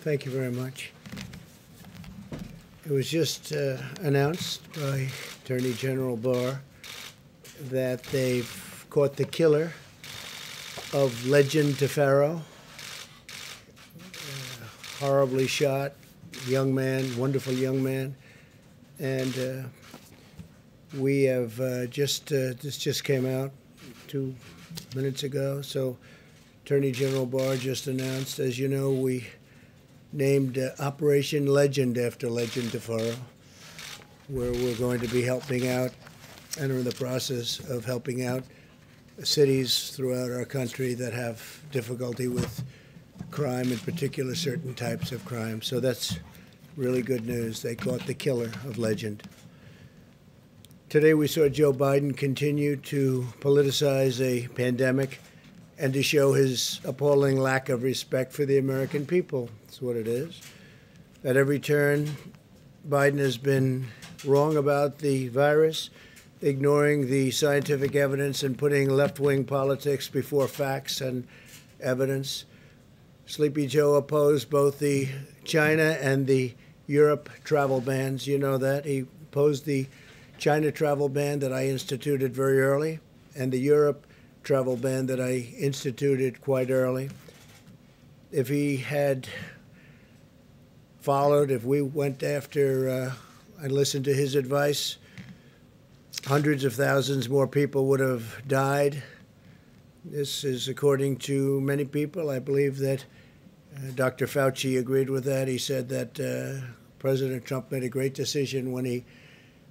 Thank you very much. It was just announced by Attorney General Barr that they've caught the killer of Legend Tefaro, horribly shot, young man, wonderful young man. And we have this just came out 2 minutes ago. So Attorney General Barr just announced, as you know, we named Operation Legend after Legend Tefaro, where we're going to be helping out and are in the process of helping out cities throughout our country that have difficulty with crime, in particular certain types of crime. So that's really good news. They caught the killer of Legend. Today we saw Joe Biden continue to politicize a pandemic and to show his appalling lack of respect for the American people. That's what it is. At every turn, Biden has been wrong about the virus, ignoring the scientific evidence and putting left-wing politics before facts and evidence. Sleepy Joe opposed both the China and the Europe travel bans. You know that. He opposed the China travel ban that I instituted very early and the Europe travel ban that I instituted quite early. If he had followed, if we went after and listened to his advice, hundreds of thousands more people would have died. This is according to many people. I believe that Dr. Fauci agreed with that. He said that President Trump made a great decision when he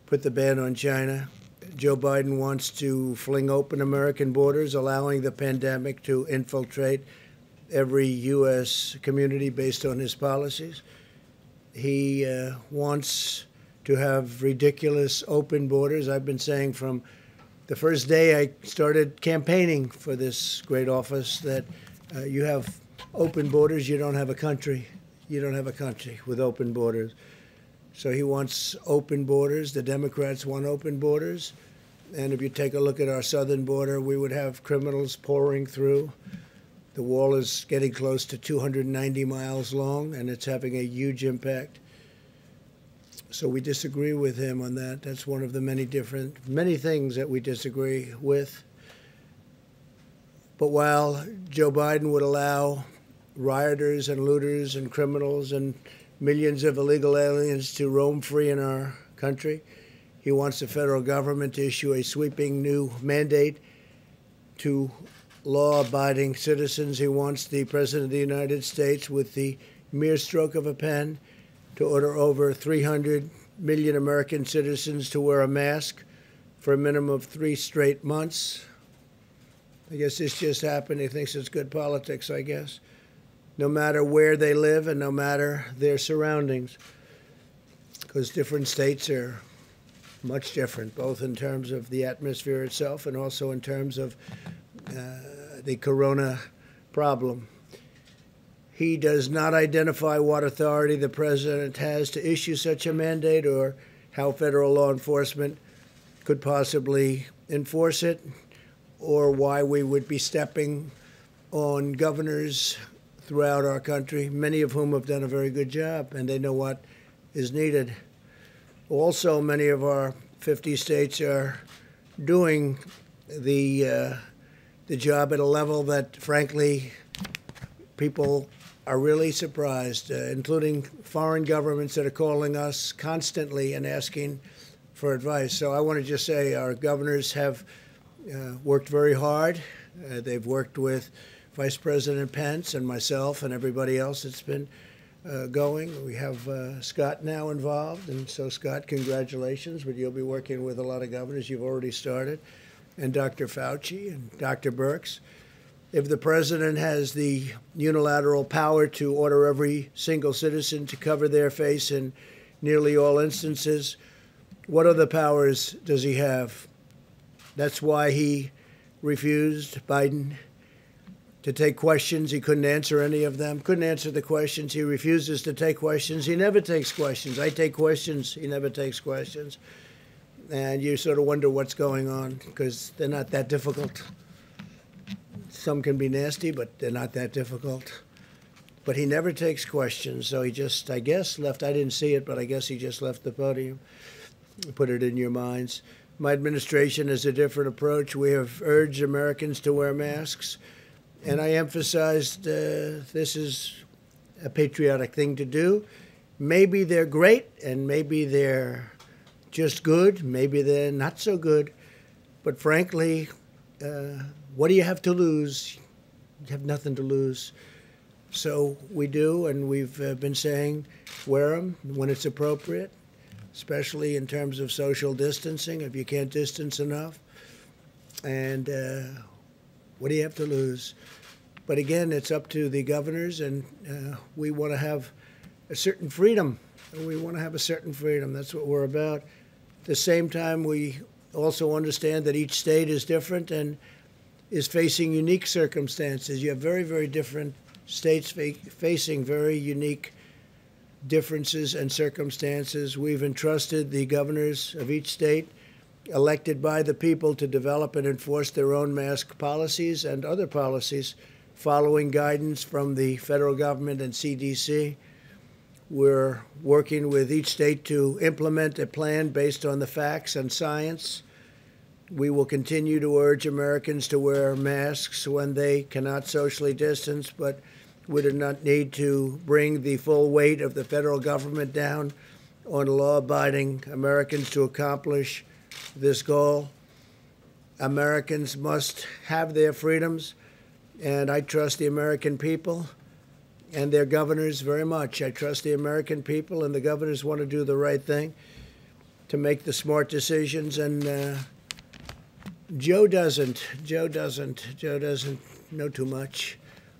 put the ban on China. Joe Biden wants to fling open American borders, allowing the pandemic to infiltrate every U.S. community based on his policies. He wants to have ridiculous open borders. I've been saying from the first day I started campaigning for this great office that you have open borders, you don't have a country. You don't have a country with open borders. So he wants open borders. The Democrats want open borders. And if you take a look at our southern border, we would have criminals pouring through. The wall is getting close to 290 miles long, and it's having a huge impact. So we disagree with him on that. That's one of the many things that we disagree with. But while Joe Biden would allow rioters and looters and criminals and millions of illegal aliens to roam free in our country, he wants the federal government to issue a sweeping new mandate to law-abiding citizens. He wants the President of the United States, with the mere stroke of a pen, to order over 300 million American citizens to wear a mask for a minimum of 3 straight months. I guess this just happened. He thinks it's good politics, I guess. No matter where they live and no matter their surroundings, because different states are much different, both in terms of the atmosphere itself and also in terms of the corona problem. He does not identify what authority the president has to issue such a mandate or how federal law enforcement could possibly enforce it, or why we would be stepping on governors throughout our country, many of whom have done a very good job, and they know what is needed. Also, many of our 50 states are doing the job at a level that, frankly, people are really surprised, including foreign governments that are calling us constantly and asking for advice. So I want to just say our governors have worked very hard. They've worked with Vice President Pence and myself and everybody else that's been going. We have Scott now involved, and so Scott, congratulations, but you'll be working with a lot of governors. You've already started, and Dr. Fauci and Dr. Birx. If the president has the unilateral power to order every single citizen to cover their face in nearly all instances, what other powers does he have? That's why he refused, Biden, to take questions. He couldn't answer any of them, couldn't answer the questions. He refuses to take questions. He never takes questions. I take questions. He never takes questions. And you sort of wonder what's going on, because they're not that difficult. Some can be nasty, but they're not that difficult. but he never takes questions. So he just, I guess, left. I didn't see it, but I guess he just left the podium. Put it in your minds. My administration has a different approach. We have urged Americans to wear masks, and I emphasized this is a patriotic thing to do. Maybe they're great, and maybe they're just good. Maybe they're not so good. But frankly, what do you have to lose? You have nothing to lose. So we do, and we've been saying wear them when it's appropriate, especially in terms of social distancing, if you can't distance enough. And what do you have to lose? But again, it's up to the governors, and we want to have a certain freedom. We want to have a certain freedom. That's what we're about. At the same time, we also understand that each state is different and is facing unique circumstances. You have very, very different states facing very unique differences and circumstances. We've entrusted the governors of each state, elected by the people, to develop and enforce their own mask policies and other policies, following guidance from the federal government and CDC. We're working with each state to implement a plan based on the facts and science. We will continue to urge Americans to wear masks when they cannot socially distance, but we do not need to bring the full weight of the federal government down on law-abiding Americans to accomplish this goal. Americans must have their freedoms, and I trust the American people and their governors very much. I trust the American people, and the governors want to do the right thing to make the smart decisions, and Joe doesn't know too much.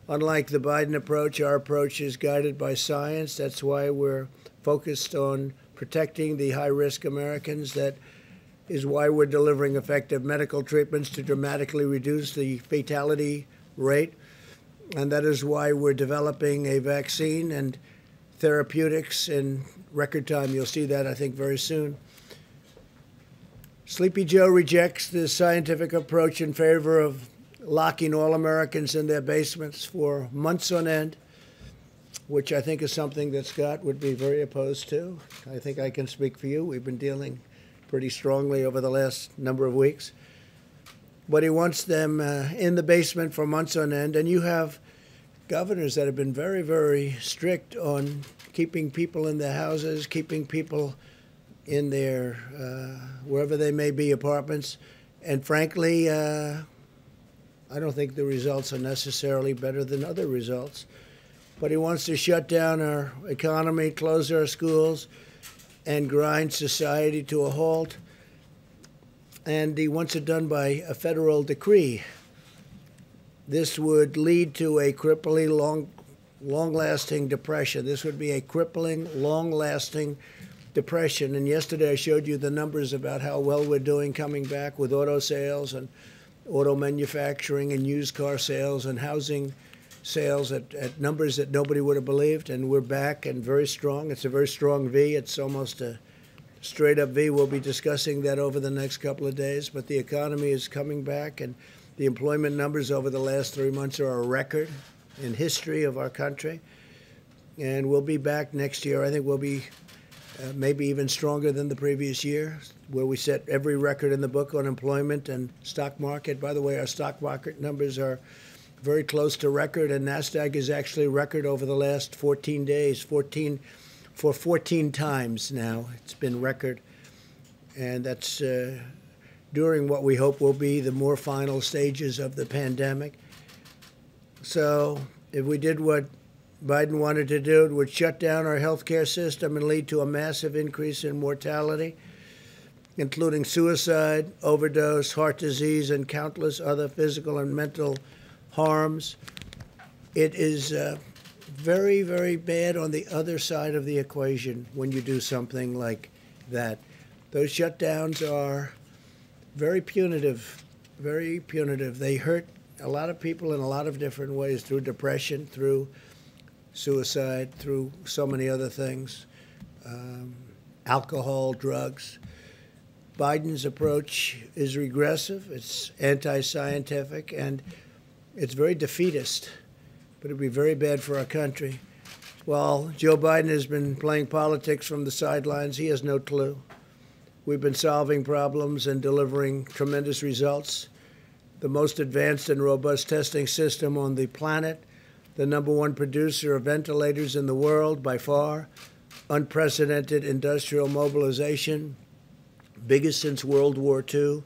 Unlike the Biden approach, our approach is guided by science. That's why we're focused on protecting the high-risk Americans. That is why we're delivering effective medical treatments to dramatically reduce the fatality rate. And that is why we're developing a vaccine and therapeutics in record time. You'll see that, I think, very soon. Sleepy Joe rejects the scientific approach in favor of locking all Americans in their basements for months on end, which I think is something that Scott would be very opposed to. I think I can speak for you. We've been dealing pretty strongly over the last number of weeks. But he wants them in the basement for months on end. And you have governors that have been very, very strict on keeping people in their houses, keeping people in their, wherever they may be, apartments. And frankly, I don't think the results are necessarily better than other results. But he wants to shut down our economy, close our schools, and grind society to a halt. And he wants it done by a federal decree. This would lead to a crippling, long-lasting depression. This would be a crippling, long-lasting depression. And yesterday I showed you the numbers about how well we're doing coming back with auto sales and auto manufacturing and used car sales and housing sales at numbers that nobody would have believed. And we're back and very strong. It's a very strong V. It's almost a straight-up V. We'll be discussing that over the next couple of days. But the economy is coming back, and the employment numbers over the last 3 months are a record in history of our country. And we'll be back next year. I think we'll be maybe even stronger than the previous year, where we set every record in the book on employment and stock market. By the way, our stock market numbers are very close to record, and NASDAQ is actually record over the last 14 days, 14 times now. It's been record, and that's during what we hope will be the more final stages of the pandemic. So if we did what Biden wanted to do, it would shut down our healthcare system and lead to a massive increase in mortality, including suicide, overdose, heart disease, and countless other physical and mental harms. It is very, very bad on the other side of the equation when you do something like that. Those shutdowns are very punitive, very punitive. They hurt a lot of people in a lot of different ways, through depression, through suicide, through so many other things, alcohol, drugs. Biden's approach is regressive, it's anti-scientific, and it's very defeatist. but it'd be very bad for our country. While Joe Biden has been playing politics from the sidelines, he has no clue. We've been solving problems and delivering tremendous results. The most advanced and robust testing system on the planet, the #1 producer of ventilators in the world by far, unprecedented industrial mobilization, biggest since World War II,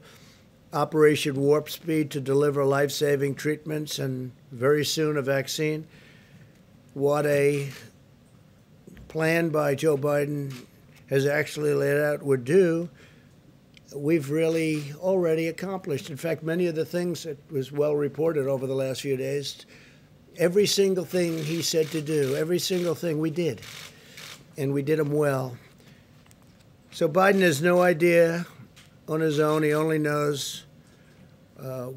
Operation Warp Speed to deliver life-saving treatments and very soon a vaccine. What a plan by Joe Biden has actually laid out would do, we've really already accomplished. In fact, many of the things that was well reported over the last few days, every single thing he said to do, every single thing we did, and we did them well. So Biden has no idea on his own. He only knows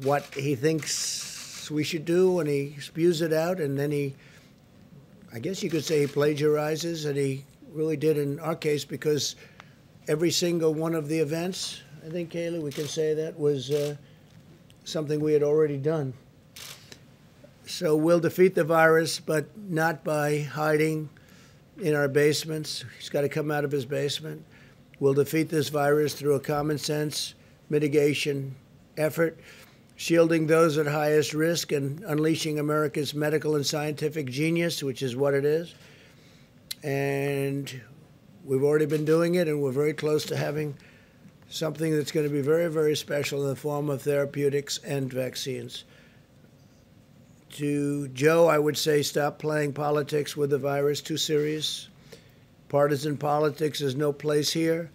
what he thinks we should do, and he spews it out, and then I guess you could say he plagiarizes, and he really did in our case, because every single one of the events, I think, Kayla, we can say that was something we had already done. So we'll defeat the virus, but not by hiding in our basements. He's got to come out of his basement. We'll defeat this virus through a common sense mitigation effort, shielding those at highest risk and unleashing America's medical and scientific genius, which is what it is. And we've already been doing it, and we're very close to having something that's going to be very, very special in the form of therapeutics and vaccines. To Joe, I would say stop playing politics with the virus, too serious. Partisan politics has no place here.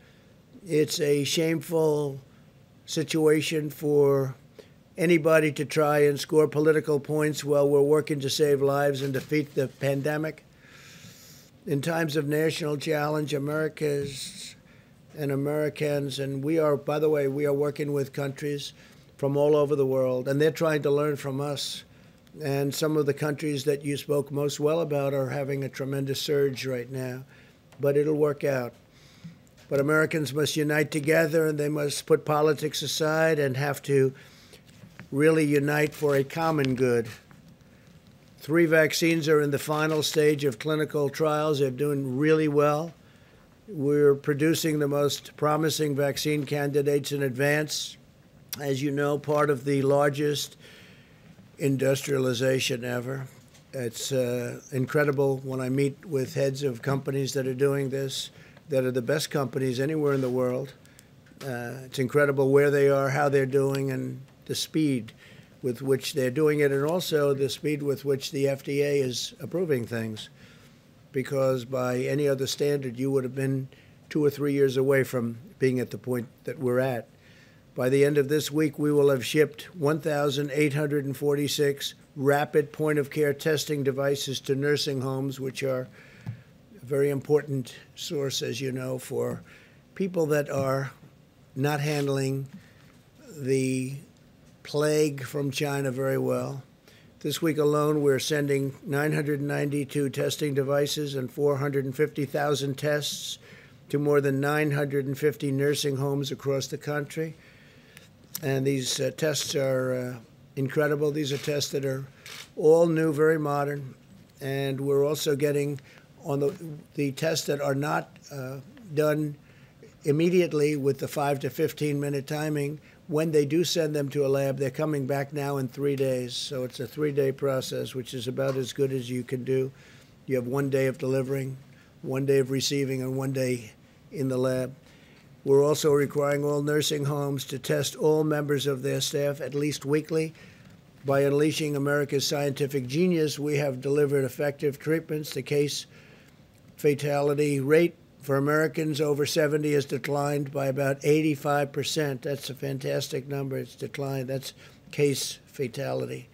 It's a shameful situation for anybody to try and score political points while we're working to save lives and defeat the pandemic. In times of national challenge, Americans and Americans, and we are, by the way, we are working with countries from all over the world, and they're trying to learn from us. And some of the countries that you spoke most well about are having a tremendous surge right now, but it'll work out. But Americans must unite together, and they must put politics aside and have to really unite for a common good. 3 vaccines are in the final stage of clinical trials. They're doing really well. We're producing the most promising vaccine candidates in advance. As you know, part of the largest industrialization ever. It's incredible when I meet with heads of companies that are doing this, that are the best companies anywhere in the world. It's incredible where they are, how they're doing, and the speed with which they're doing it, and also the speed with which the FDA is approving things. Because by any other standard, you would have been 2 or 3 years away from being at the point that we're at. By the end of this week, we will have shipped 1,846 rapid point-of-care testing devices to nursing homes, which are a very important source, as you know, for people that are not handling the plague from China very well. This week alone, we're sending 992 testing devices and 450,000 tests to more than 950 nursing homes across the country. And these tests are incredible. These are tests that are all new, very modern. And we're also getting on the tests that are not done immediately with the 5 to 15-minute timing. When they do send them to a lab, they're coming back now in 3 days. So it's a 3-day process, which is about as good as you can do. You have 1 day of delivering, 1 day of receiving, and 1 day in the lab. We're also requiring all nursing homes to test all members of their staff at least weekly. By unleashing America's scientific genius, we have delivered effective treatments. The case fatality rate for Americans over 70 has declined by about 85%. That's a fantastic number. It's declined. That's case fatality.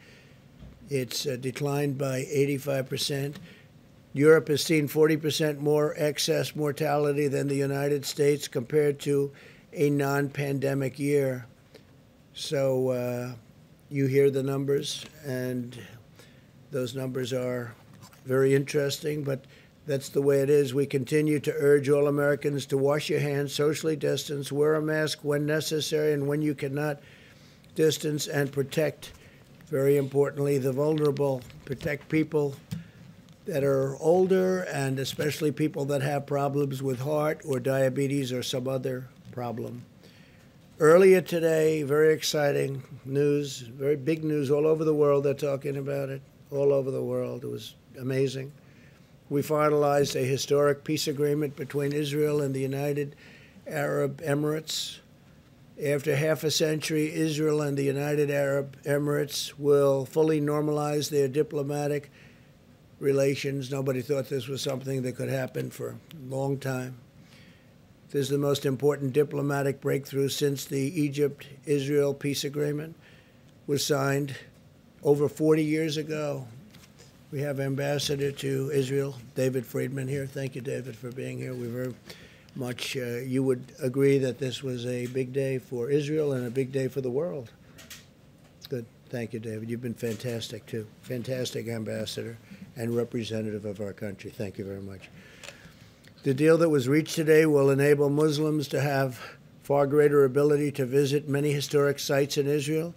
It's declined by 85%. Europe has seen 40% more excess mortality than the United States compared to a non-pandemic year. So you hear the numbers, and those numbers are very interesting, but that's the way it is. We continue to urge all Americans to wash your hands, socially distance, wear a mask when necessary, and when you cannot, distance and protect very importantly, the vulnerable, protect people that are older, and especially people that have problems with heart or diabetes or some other problem. Earlier today, very exciting news, very big news all over the world. They're talking about it all over the world. It was amazing. We finalized a historic peace agreement between Israel and the United Arab Emirates. After half a century, Israel and the United Arab Emirates will fully normalize their diplomatic relations. Nobody thought this was something that could happen for a long time. This is the most important diplomatic breakthrough since the Egypt-Israel peace agreement was signed over 40 years ago. We have Ambassador to Israel, David Friedman, here. Thank you, David, for being here. We very much, you would agree that this was a big day for Israel and a big day for the world. Good. Thank you, David. You've been fantastic, too. Fantastic ambassador and representative of our country. Thank you very much. The deal that was reached today will enable Muslims to have far greater ability to visit many historic sites in Israel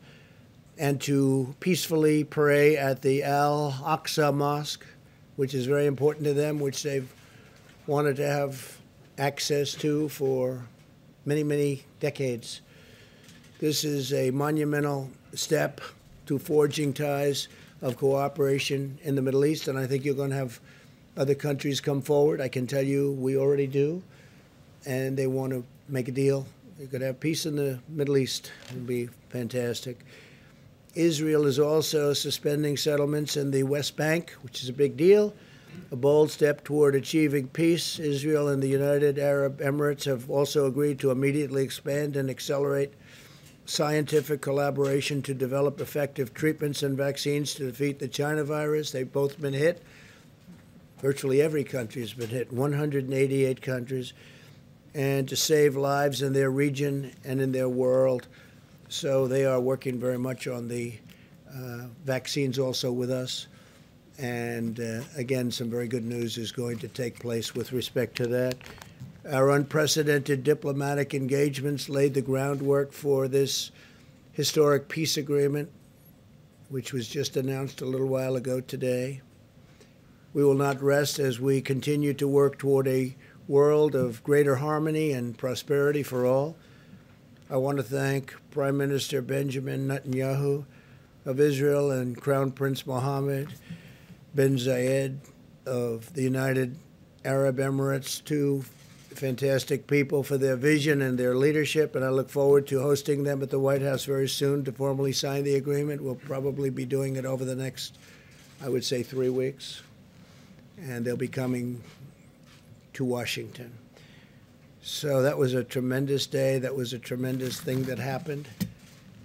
and to peacefully pray at the Al-Aqsa Mosque, which is very important to them, which they've wanted to have access to for many, many decades. This is a monumental step to forging ties of cooperation in the Middle East, and I think you're going to have other countries come forward. I can tell you we already do, and they want to make a deal. You could have peace in the Middle East. It would be fantastic. Israel is also suspending settlements in the West Bank, which is a big deal, a bold step toward achieving peace. Israel and the United Arab Emirates have also agreed to immediately expand and accelerate scientific collaboration to develop effective treatments and vaccines to defeat the China virus. They've both been hit. Virtually every country has been hit, 188 countries, and to save lives in their region and in their world. So they are working very much on the vaccines also with us. And again, some very good news is going to take place with respect to that. Our unprecedented diplomatic engagements laid the groundwork for this historic peace agreement, which was just announced a little while ago today. We will not rest as we continue to work toward a world of greater harmony and prosperity for all. I want to thank Prime Minister Benjamin Netanyahu of Israel and Crown Prince Mohammed bin Zayed of the United Arab Emirates, two fantastic people, for their vision and their leadership, and I look forward to hosting them at the White House very soon to formally sign the agreement. We'll probably be doing it over the next, I would say, 3 weeks, and they'll be coming to Washington. So that was a tremendous day. That was a tremendous thing that happened,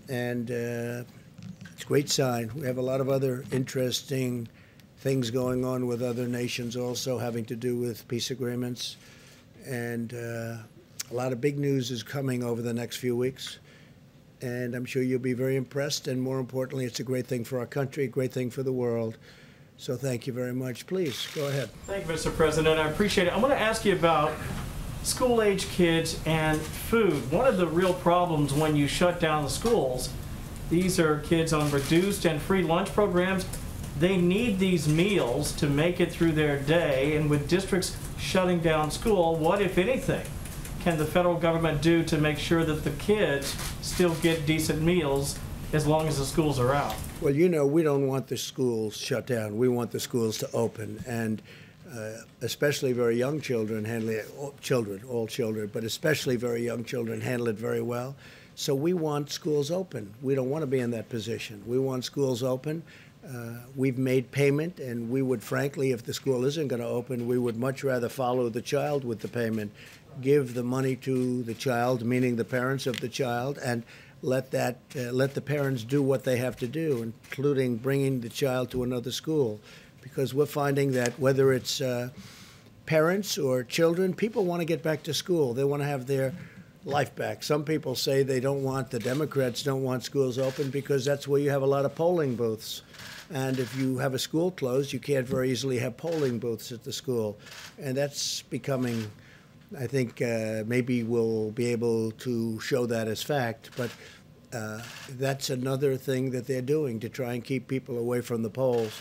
and it's a great sign. We have a lot of other interesting things going on with other nations also having to do with peace agreements. And a lot of big news is coming over the next few weeks. And I'm sure you'll be very impressed. And more importantly, it's a great thing for our country, a great thing for the world. So thank you very much. Please, go ahead. Thank you, Mr. President. I appreciate it. I want to ask you about school-age kids and food. One of the real problems when you shut down the schools, these are kids on reduced and free lunch programs. They need these meals to make it through their day, and with districts shutting down school, what, if anything, can the federal government do to make sure that the kids still get decent meals as long as the schools are out? Well, you know, we don't want the schools shut down. We want the schools to open, and especially very young children handle it, all children, but especially very young children handle it very well. So we want schools open. We don't want to be in that position. We want schools open. We've made payment, and we would, frankly, if the school isn't going to open, we would much rather follow the child with the payment, give the money to the child, meaning the parents of the child, and let the parents do what they have to do, including bringing the child to another school. Because we're finding that whether it's parents or children, people want to get back to school. They want to have their life back. Some people say the Democrats don't want schools open because that's where you have a lot of polling booths. And if you have a school closed, you can't very easily have polling booths at the school. And that's becoming, I think, maybe we'll be able to show that as fact. But That's another thing that they're doing to try and keep people away from the polls.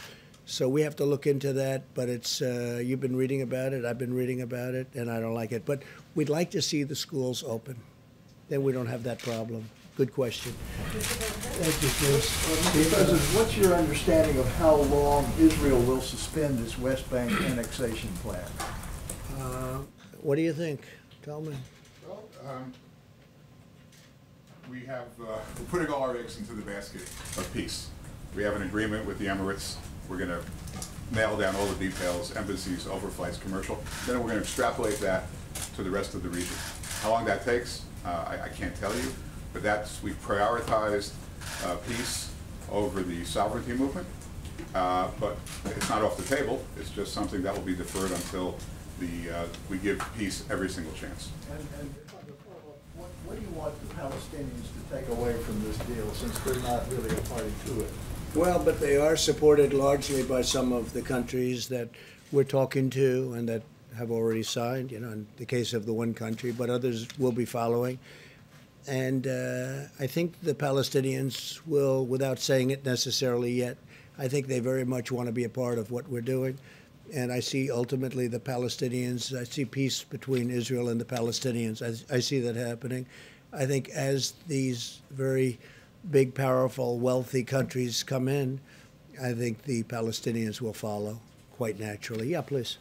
So we have to look into that, but it's you've been reading about it, I've been reading about it, and I don't like it. But we'd like to see the schools open. Then we don't have that problem. Good question. Thank you, Chris. Mr. President, what's your understanding of how long Israel will suspend its West Bank annexation plan? What do you think? Tell me. Well, we're putting all our eggs into the basket of peace. We have an agreement with the Emirates. We're going to nail down all the details, embassies, overflights, commercial. Then we're going to extrapolate that to the rest of the region. How long that takes, I can't tell you, but we've prioritized peace over the sovereignty movement. But it's not off the table. It's just something that will be deferred until we give peace every single chance. And what do you want the Palestinians to take away from this deal, since they're not really a party to it? Well, but they are supported largely by some of the countries that we're talking to and that have already signed, you know, in the case of the one country, but others will be following. And I think the Palestinians will, without saying it necessarily yet, I think they very much want to be a part of what we're doing. And I see ultimately the Palestinians, I see peace between Israel and the Palestinians. I see that happening. I think as these very big, powerful, wealthy countries come in, I think the Palestinians will follow quite naturally. Yeah, please.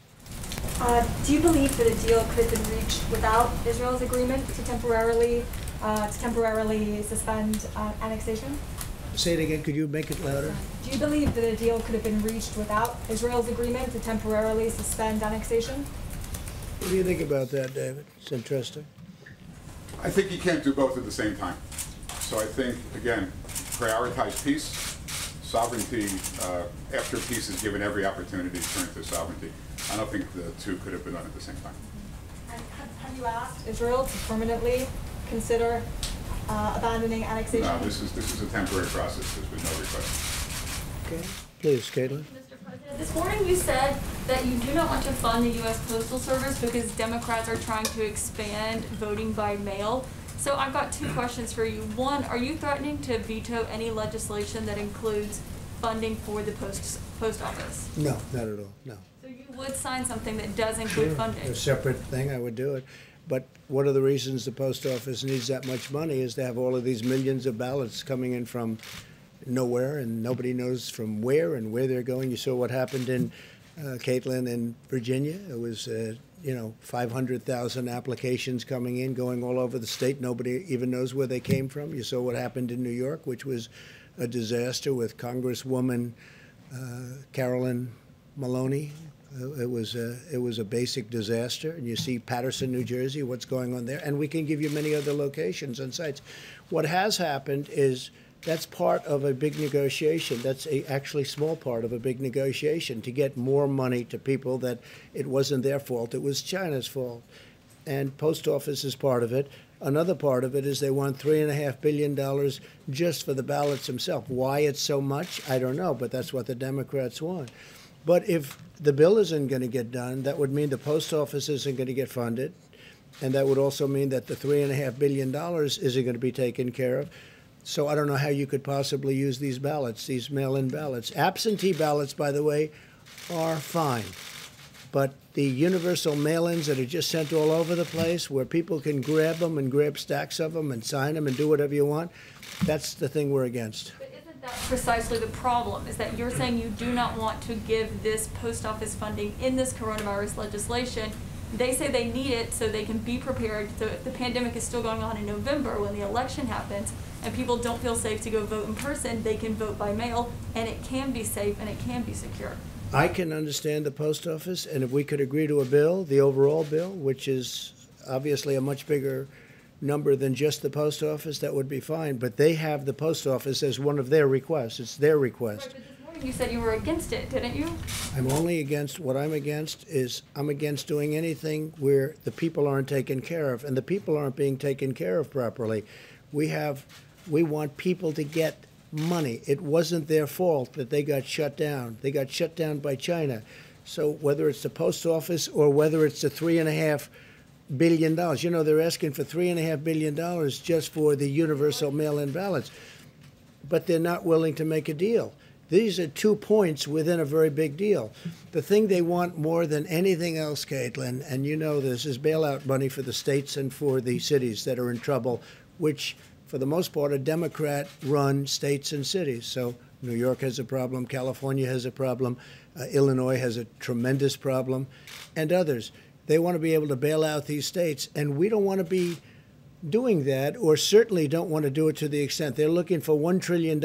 Do you believe that a deal could have been reached without Israel's agreement to temporarily suspend annexation? Say it again. Could you make it louder? Do you believe that a deal could have been reached without Israel's agreement to temporarily suspend annexation? What do you think about that, David? It's interesting. I think you can't do both at the same time. So I think, again, prioritize peace. Sovereignty, after peace is given every opportunity to turn to sovereignty. I don't think the two could have been done at the same time. And have you asked Israel to permanently consider abandoning annexation? No, this is a temporary process. There's been no request. Okay. Please, Caitlin. Mr. President, this morning you said that you do not want to fund the U.S. Postal Service because Democrats are trying to expand voting by mail. So I've got two questions for you. One, are you threatening to veto any legislation that includes funding for the post office? No, not at all. No. So you would sign something that does include funding? A separate thing, I would do it. But one of the reasons the post office needs that much money is to have all of these millions of ballots coming in from nowhere, and nobody knows from where and where they're going. You saw what happened in Caitlin in Virginia. It was 500,000 applications coming in, going all over the state. Nobody even knows where they came from. You saw what happened in New York, which was a disaster with Congresswoman Carolyn Maloney. It was a basic disaster. And you see Paterson, New Jersey, what's going on there. And we can give you many other locations and sites. What has happened is that's part of a big negotiation. That's actually small part of a big negotiation to get more money to people that it wasn't their fault. It was China's fault. And post office is part of it. Another part of it is they want $3.5 billion just for the ballots themselves. Why it's so much, I don't know, but that's what the Democrats want. But if the bill isn't going to get done, that would mean the post office isn't going to get funded. And that would also mean that the $3.5 billion isn't going to be taken care of. So I don't know how you could possibly use these ballots, these mail-in ballots. Absentee ballots, by the way, are fine. But the universal mail-ins that are just sent all over the place, where people can grab them and grab stacks of them and sign them and do whatever you want, that's the thing we're against. But isn't that precisely the problem, is that you're saying you do not want to give this post office funding in this coronavirus legislation? They say they need it so they can be prepared. So if the pandemic is still going on in November when the election happens and people don't feel safe to go vote in person, they can vote by mail, and it can be safe and it can be secure. I can understand the post office, and if we could agree to a bill, the overall bill, which is obviously a much bigger number than just the post office, that would be fine. But they have the post office as one of their requests. It's their request. Right, but this morning you said you were against it, didn't you? I'm only against, what I'm against is I'm against doing anything where the people aren't taken care of, and the people aren't being taken care of properly. We want people to get money. It wasn't their fault that they got shut down. They got shut down by China. So whether it's the post office or whether it's the $3.5 billion. You know, they're asking for $3.5 billion just for the universal mail-in ballots, but they're not willing to make a deal. These are 2 points within a very big deal. The thing they want more than anything else, Caitlin, and you know this, is bailout money for the states and for the cities that are in trouble, which, for the most part, are Democrat-run states and cities. So New York has a problem, California has a problem, Illinois has a tremendous problem, and others. They want to be able to bail out these states, and we don't want to be doing that, or certainly don't want to do it to the extent. They're looking for $1 trillion.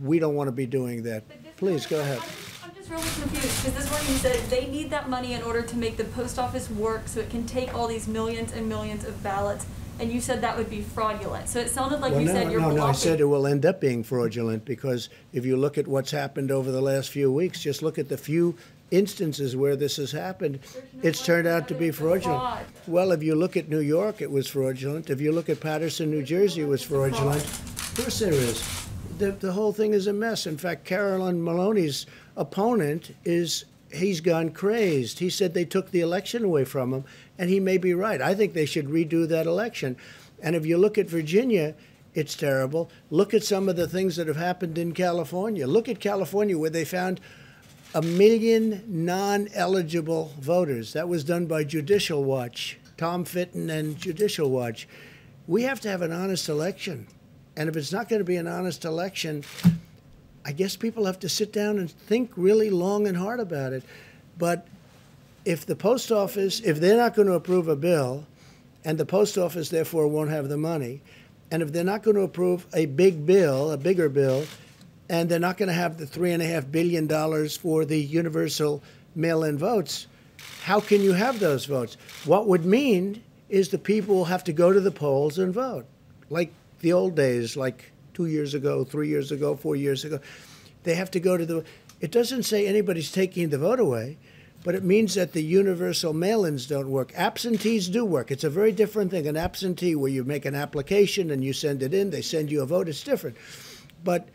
We don't want to be doing that. Please, go ahead. I'm just really confused, because this morning you said they need that money in order to make the post office work so it can take all these millions and millions of ballots, and you said that would be fraudulent. So it sounded like you said you're bluffing. No, I said it will end up being fraudulent, because if you look at what's happened over the last few weeks, just look at the few instances where this has happened, it's turned out to be fraudulent. Well, if you look at New York, it was fraudulent. If you look at Paterson, New Jersey, it was fraudulent. Of course there is. The whole thing is a mess. In fact, Carolyn Maloney's opponent he's gone crazed. He said they took the election away from him, and he may be right. I think they should redo that election. And if you look at Virginia, it's terrible. Look at some of the things that have happened in California. Look at California, where they found 1 million non-eligible voters. That was done by Judicial Watch, Tom Fitton and Judicial Watch. We have to have an honest election. And if it's not going to be an honest election, I guess people have to sit down and think really long and hard about it. But if the post office, if they're not going to approve a bill, and the post office therefore won't have the money, and if they're not going to approve a big bill, a bigger bill, and they're not going to have the $3.5 billion for the universal mail-in votes, how can you have those votes? What would mean is the people will have to go to the polls and vote, like the old days, like 2 years ago, 3 years ago, 4 years ago. They have to go to the. It doesn't say anybody's taking the vote away, but it means that the universal mail-ins don't work. Absentees do work. It's a very different thing. An absentee, where you make an application and you send it in, they send you a vote, it's different. But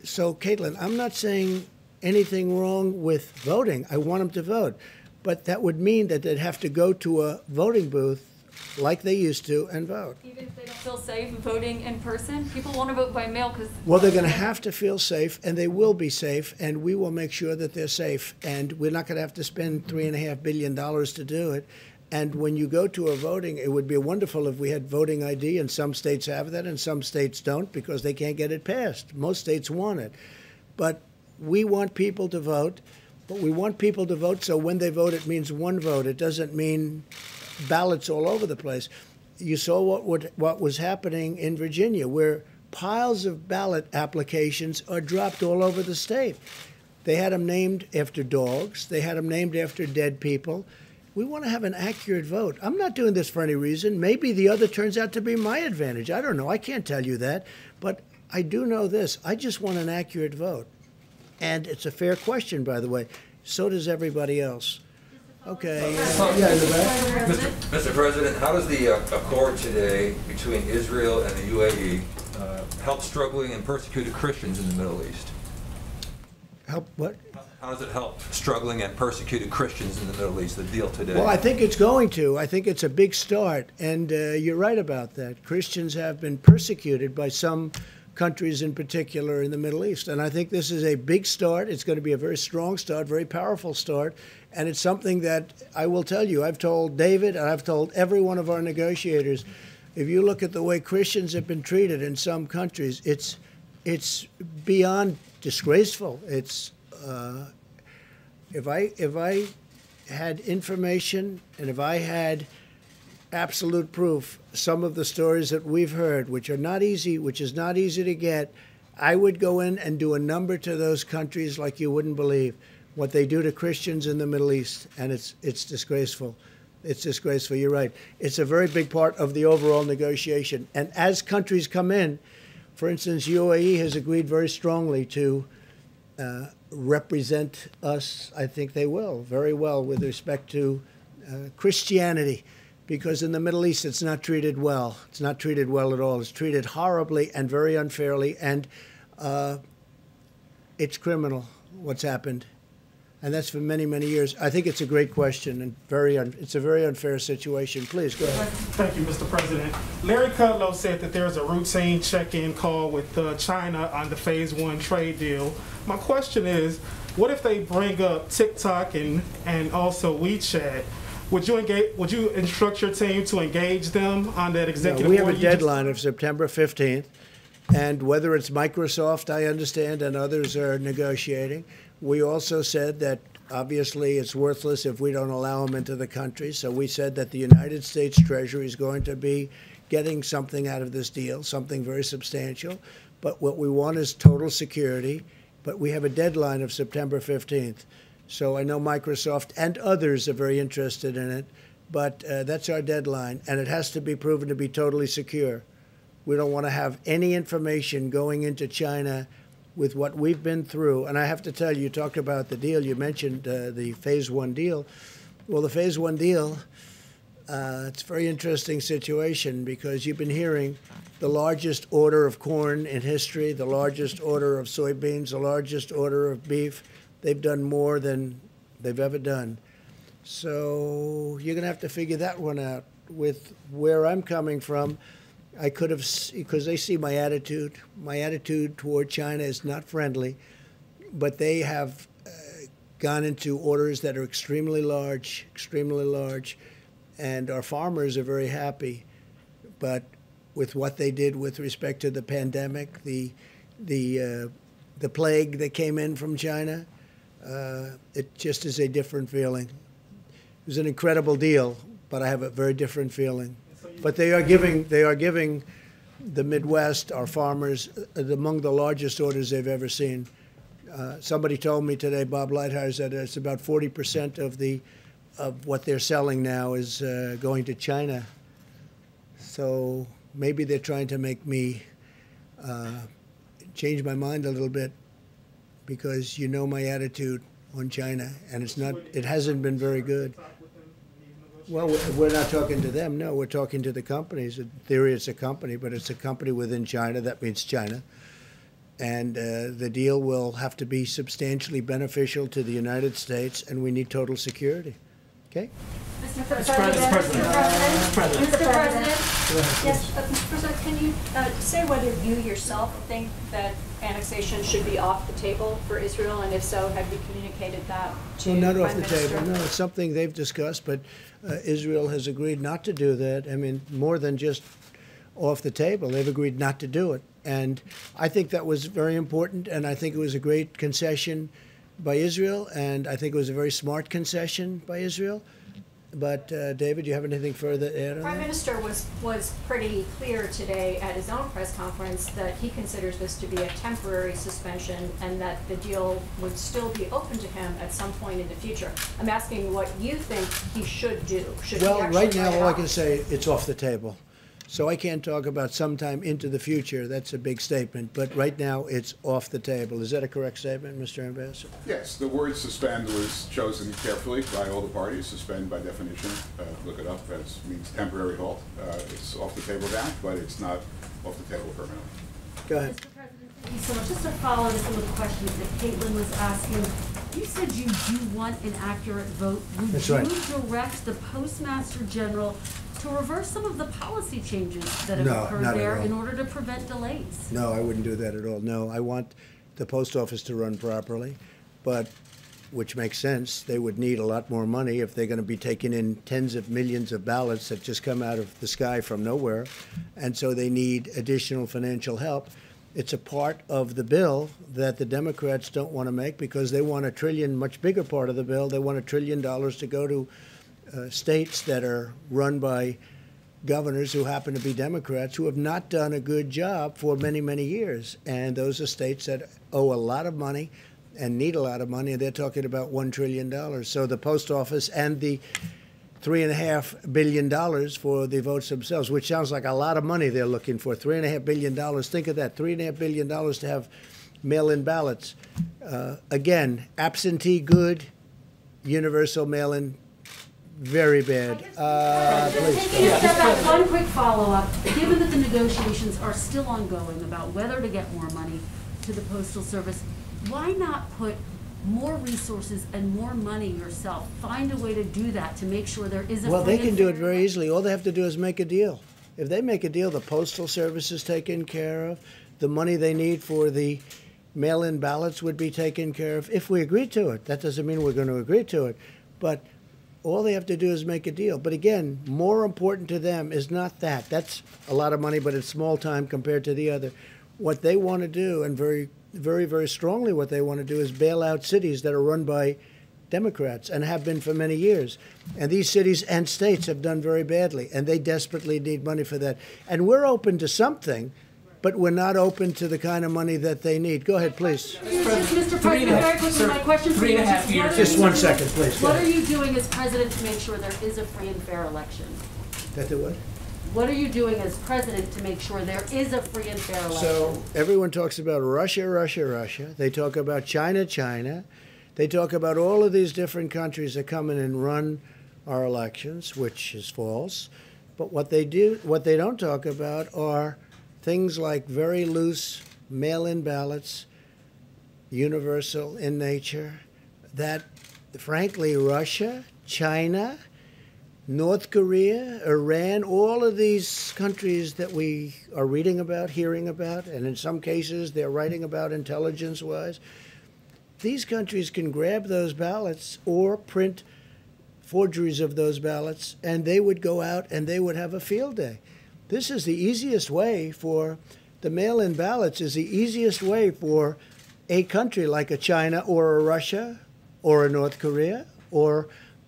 so, Caitlin, I'm not saying anything wrong with voting. I want them to vote. But that would mean that they'd have to go to a voting booth like they used to and vote. Even if they don't feel safe voting in person? People want to vote by mail because... Well, they're going to have to feel safe, and they will be safe, and we will make sure that they're safe. And we're not going to have to spend $3.5 billion to do it. And when you go to a voting, it would be wonderful if we had voting ID, and some states have that and some states don't because they can't get it passed. Most states want it. But we want people to vote, but we want people to vote so when they vote, it means one vote. It doesn't mean ballots all over the place. You saw what was happening in Virginia, where piles of ballot applications are dropped all over the state. They had them named after dogs. They had them named after dead people. We want to have an accurate vote. I'm not doing this for any reason. Maybe the other turns out to be my advantage. I don't know. I can't tell you that. But I do know this. I just want an accurate vote. And it's a fair question, by the way. So does everybody else. Okay. Yeah, in the back. Mr. President, how does the accord today between Israel and the UAE help struggling and persecuted Christians in the Middle East? Help what? How does it help struggling and persecuted Christians in the Middle East, the deal today? Well, I think it's going to. I think it's a big start. And you're right about that. Christians have been persecuted by some countries in particular in the Middle East. And I think this is a big start. It's going to be a very strong start, very powerful start. And it's something that I will tell you, I've told David and I've told every one of our negotiators, if you look at the way Christians have been treated in some countries, it's beyond disgraceful. It's if I had information and if I had absolute proof, some of the stories that we've heard, which is not easy to get, I would go in and do a number to those countries like you wouldn't believe what they do to Christians in the Middle East, and it's disgraceful. It's disgraceful. You're right. It's a very big part of the overall negotiation. And as countries come in, for instance, UAE has agreed very strongly to represent us. I think they will very well with respect to Christianity, because in the Middle East it's not treated well. It's not treated well at all. It's treated horribly and very unfairly, and it's criminal what's happened. And that's for many, many years. I think it's a great question and it's a very unfair situation. Please, go ahead. Thank you, Mr. President. Larry Kudlow said that there's a routine check-in call with China on the Phase 1 trade deal. My question is, what if they bring up TikTok and also WeChat? Would you instruct your team to engage them on that executive We have order a deadline of September 15th, and whether it's Microsoft, I understand, and others are negotiating. We also said that obviously it's worthless if we don't allow them into the country. So we said that the United States Treasury is going to be getting something out of this deal, something very substantial. But what we want is total security. But we have a deadline of September 15th. So I know Microsoft and others are very interested in it. But that's our deadline. And it has to be proven to be totally secure. We don't want to have any information going into China with what we've been through. And I have to tell you, you talked about the deal. You mentioned the Phase 1 deal. Well, the Phase 1 deal, it's a very interesting situation because you've been hearing the largest order of corn in history, the largest order of soybeans, the largest order of beef. They've done more than they've ever done. So you're going to have to figure that one out. With where I'm coming from, I could have, because they see my attitude. My attitude toward China is not friendly, but they have gone into orders that are extremely large, and our farmers are very happy. But with what they did with respect to the pandemic, the plague that came in from China, it just is a different feeling. It was an incredible deal, but I have a very different feeling. But they are giving the Midwest, our farmers, among the largest orders they've ever seen. Somebody told me today, Bob Lighthizer, that it's about 40% of what they're selling now is going to China. So maybe they're trying to make me change my mind a little bit, because you know my attitude on China, and it hasn't been very good. Well, we're not talking to them, no. We're talking to the companies. In theory, it's a company, but it's a company within China. That means China. And the deal will have to be substantially beneficial to the United States, and we need total security. Okay? Mr. President. Mr. President. Yes, Mr. President, can you say whether you yourself think that annexation should be off the table for Israel, and if so, have you communicated that to Well, not off Prime the Minister? table. No, it's something they've discussed, but Israel has agreed not to do that. I mean, more than just off the table. They've agreed not to do it. And I think that was very important, and I think it was a great concession by Israel, and I think it was a very smart concession by Israel. But, David, do you have anything further to add on Prime that? Minister was pretty clear today at his own press conference that he considers this to be a temporary suspension and that the deal would still be open to him at some point in the future. I'm asking what you think he should do. Should he Well, actually right now, write it all I off? can say, it's off the table. So I can't talk about sometime into the future. That's a big statement. But right now, it's off the table. Is that a correct statement, Mr. Ambassador? Yes, the word suspend was chosen carefully by all the parties. Suspend, by definition, look it up, means temporary halt. It's off the table now, but it's not off the table permanently. Go ahead. Mr. President, thank you so much. Just to follow to some of the questions that Caitlin was asking, you said you do want an accurate vote. Would That's you right. direct the Postmaster General to reverse some of the policy changes that have No, occurred not at there all. in order to prevent delays? No, I wouldn't do that at all. No, I want the post office to run properly, but, which makes sense, they would need a lot more money if they're going to be taking in tens of millions of ballots that just come out of the sky from nowhere, and so they need additional financial help. It's a part of the bill that the Democrats don't want to make because they want $1 trillion, much bigger part of the bill. They want $1 trillion to go to states that are run by governors who happen to be Democrats who have not done a good job for many, many years. And those are states that owe a lot of money and need a lot of money, and they're talking about $1 trillion. So the post office and the $3.5 billion for the votes themselves, which sounds like a lot of money they're looking for. $3.5 billion. Think of that, $3.5 billion to have mail-in ballots. Again, absentee good, universal mail-in very bad. Please. Taking a step back, one quick follow-up. Given that the negotiations are still ongoing about whether to get more money to the Postal Service, why not put more resources and more money yourself. Find a way to do that to make sure there is a Well, they free can and do it fair very easily. All they have to do is make a deal. If they make a deal, the Postal Service is taken care of. The money they need for the mail-in ballots would be taken care of if we agree to it. That doesn't mean we're going to agree to it. But all they have to do is make a deal. But again, more important to them is not that. That's a lot of money, but it's small time compared to the other. What they want to do, and very, very, very strongly what they want to do, is bail out cities that are run by Democrats and have been for many years. And these cities and states have done very badly, and they desperately need money for that. And we're open to something, but we're not open to the kind of money that they need. Go ahead, please. Mr. President, very quickly, my question for you is Just 1 second, please. Go what are ahead. you doing as president to make sure there is a free and fair election? That the what? What are you doing as president to make sure there is a free and fair election? So everyone talks about Russia, Russia, Russia. They talk about China, China. They talk about all of these different countries that come in and run our elections, which is false. But what they don't talk about are things like very loose mail-in ballots, universal in nature, that frankly Russia, China, North Korea, Iran, all of these countries that we are reading about, hearing about, and in some cases they're writing about intelligence-wise, these countries can grab those ballots or print forgeries of those ballots, and they would go out and they would have a field day. This is the easiest way for the mail-in ballots is the easiest way for a country like a China or a Russia or a North Korea or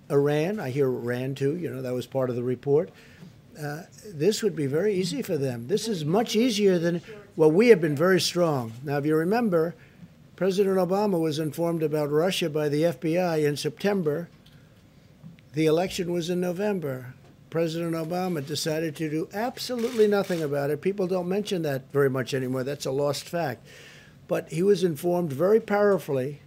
Iran. I hear Iran too, you know, that was part of the report. This would be very easy for them. This is much easier than, well, we have been very strong. Now, if you remember, President Obama was informed about Russia by the FBI in September. The election was in November. President Obama decided to do absolutely nothing about it. People don't mention that very much anymore. That's a lost fact. But he was informed very powerfully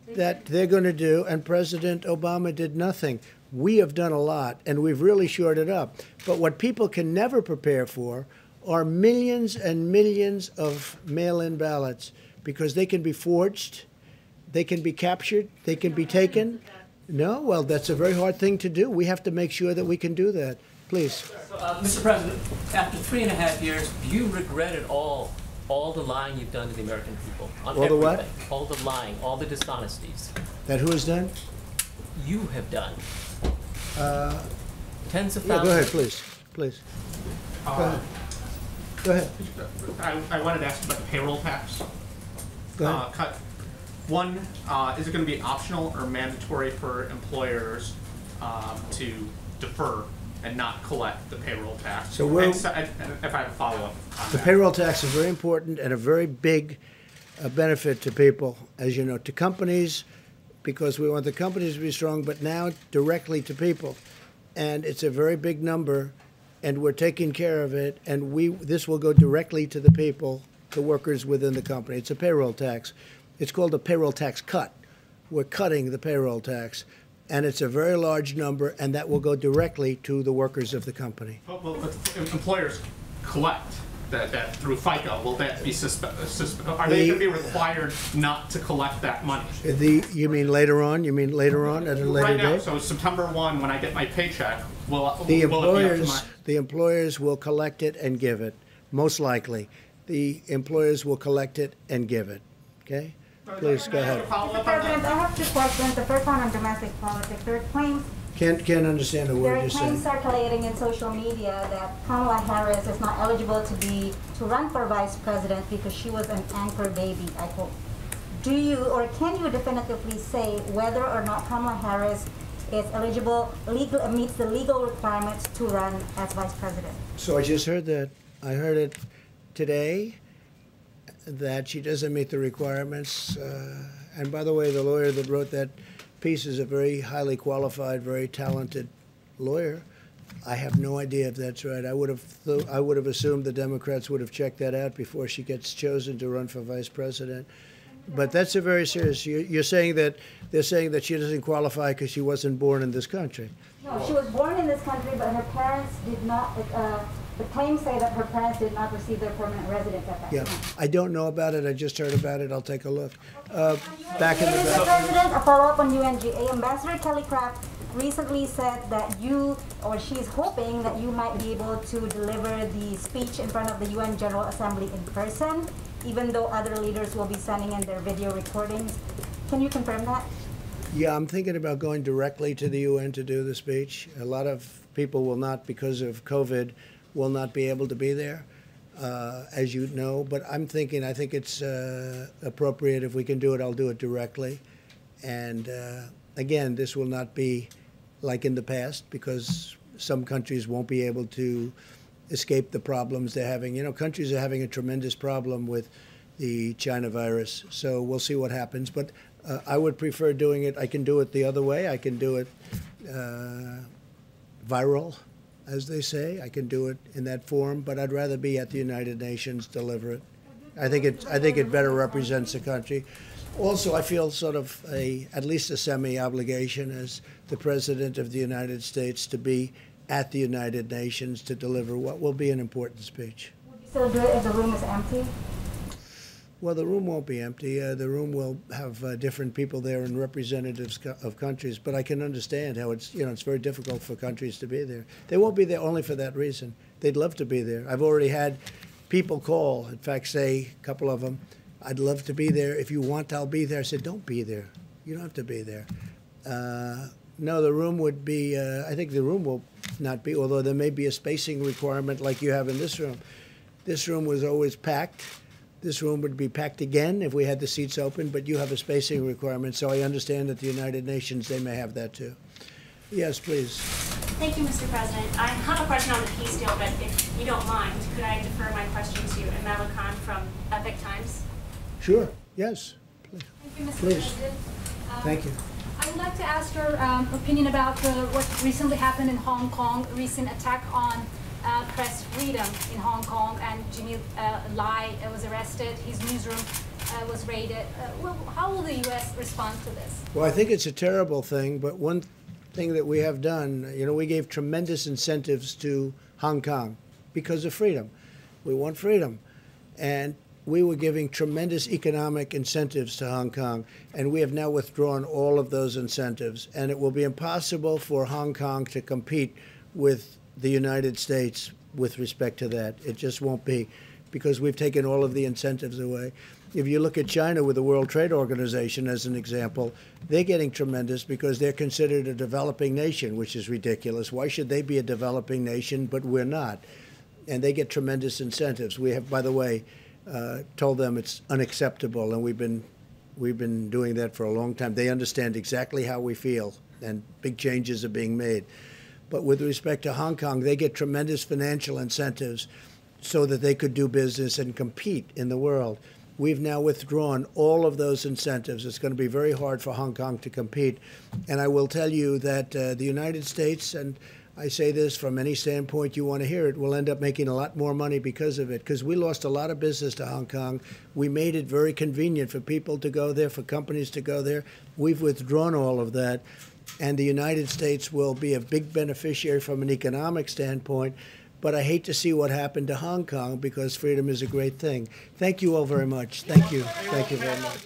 that they're going to do, and President Obama did nothing. We have done a lot, and we've really shored it up. But what people can never prepare for are millions and millions of mail-in ballots, because they can be forged, they can be captured, they can be taken. No, well, that's a very hard thing to do. We have to make sure that we can do that. Please. So, Mr. President, after 3.5 years, do you regret at all the lying you've done to the American people? On All the what? everything? All the lying, all the dishonesties. That who has done? You have done. Tens of thousands. Yeah, go ahead, please. Please. Go ahead. I wanted to ask about the payroll tax Go ahead. cut. One, is it going to be optional or mandatory for employers to defer and not collect the payroll tax? So we're- and if I have a follow-up on The that. payroll tax is very important and a very big benefit to people, as you know, to companies, because we want the companies to be strong, but now directly to people. And it's a very big number, and we're taking care of it, and this will go directly to the people, the workers within the company. It's a payroll tax. It's called a payroll tax cut. We're cutting the payroll tax, and it's a very large number, and that will go directly to the workers of the company. Well, if employers collect that through FICA, will that be are they going to be required not to collect that money? You mean later on? You mean later on at a later Right now, date? so September 1, when I get my paycheck, will The it be up to the employers will collect it and give it, most likely. The employers will collect it and give it. Okay? Please go ahead. Mr. President, I have 2 questions. The first one on domestic politics. There are claims Can't understand a There word are you're claims saying. circulating in social media that Kamala Harris is not eligible to run for vice president because she was an anchor baby, I quote. Do you or can you definitively say whether or not Kamala Harris is eligible, meets the legal requirements to run as vice president? So I just heard that. I heard it today that she doesn't meet the requirements. And by the way, the lawyer that wrote that piece is a very highly qualified, very talented lawyer. I have no idea if that's right. I would have assumed the Democrats would have checked that out before she gets chosen to run for vice president. But that's a very serious. You're saying that they're saying that she doesn't qualify because she wasn't born in this country. No, she was born in this country, but her parents did not The claims say that her parents did not receive their permanent residence at that Yeah, time. I don't know about it. I just heard about it. I'll take a look. Back in the Mr. back. President, a follow-up on UNGA. Ambassador Kelly Craft recently said that you, or she's hoping that you might be able to deliver the speech in front of the UN General Assembly in person, even though other leaders will be sending in their video recordings. Can you confirm that? Yeah, I'm thinking about going directly to the UN to do the speech. A lot of people will not, because of COVID, will not be able to be there, as you know. But I think it's appropriate if we can do it, I'll do it directly. And again, this will not be like in the past, because some countries won't be able to escape the problems they're having. You know, countries are having a tremendous problem with the China virus. So we'll see what happens. But I would prefer doing it. I can do it the other way. I can do it viral, as they say. I can do it in that form, but I'd rather be at the United Nations, deliver it. I think it better represents the country. Also, I feel sort of at least a semi-obligation as the President of the United States to be at the United Nations to deliver what will be an important speech. Would you still do it if the room is empty? Well, the room won't be empty. The room will have different people there and representatives of countries. But I can understand how it's very difficult for countries to be there. They won't be there only for that reason. They'd love to be there. I've already had people call, in fact, say, a couple of them, "I'd love to be there. If you want, I'll be there." I said, "Don't be there. You don't have to be there." No, the room would be, I think the room will not be, although there may be a spacing requirement like you have in this room. This room was always packed. This room would be packed again if we had the seats open, but you have a spacing requirement, so I understand that the United Nations, they may have that too. Yes, please. Thank you, Mr. President. I have a question on the peace deal, but if you don't mind, could I defer my question to Amela Khan from Epic Times? Sure, yes. Thank you, Mr. Please. President. Thank you. I would like to ask your opinion about what recently happened in Hong Kong, recent attack on press freedom in Hong Kong, and Jimmy Lai was arrested, his newsroom was raided. How will the U.S. respond to this? Well, I think it's a terrible thing, but one thing that we have done, we gave tremendous incentives to Hong Kong because of freedom. We want freedom. And we were giving tremendous economic incentives to Hong Kong, and we have now withdrawn all of those incentives. And it will be impossible for Hong Kong to compete with the United States with respect to that. It just won't be, because we've taken all of the incentives away. If you look at China with the World Trade Organization as an example, they're getting tremendous because they're considered a developing nation, which is ridiculous. Why should they be a developing nation, but we're not? And they get tremendous incentives. We have, by the way, told them it's unacceptable, and we've been doing that for a long time. They understand exactly how we feel, and big changes are being made. But with respect to Hong Kong, they get tremendous financial incentives so that they could do business and compete in the world. We've now withdrawn all of those incentives. It's going to be very hard for Hong Kong to compete. And I will tell you that the United States, and I say this from any standpoint you want to hear it, will end up making a lot more money because of it, because we lost a lot of business to Hong Kong. We made it very convenient for people to go there, for companies to go there. We've withdrawn all of that. And the United States will be a big beneficiary from an economic standpoint. But I hate to see what happened to Hong Kong, because freedom is a great thing. Thank you all very much. Thank you. Thank you very much.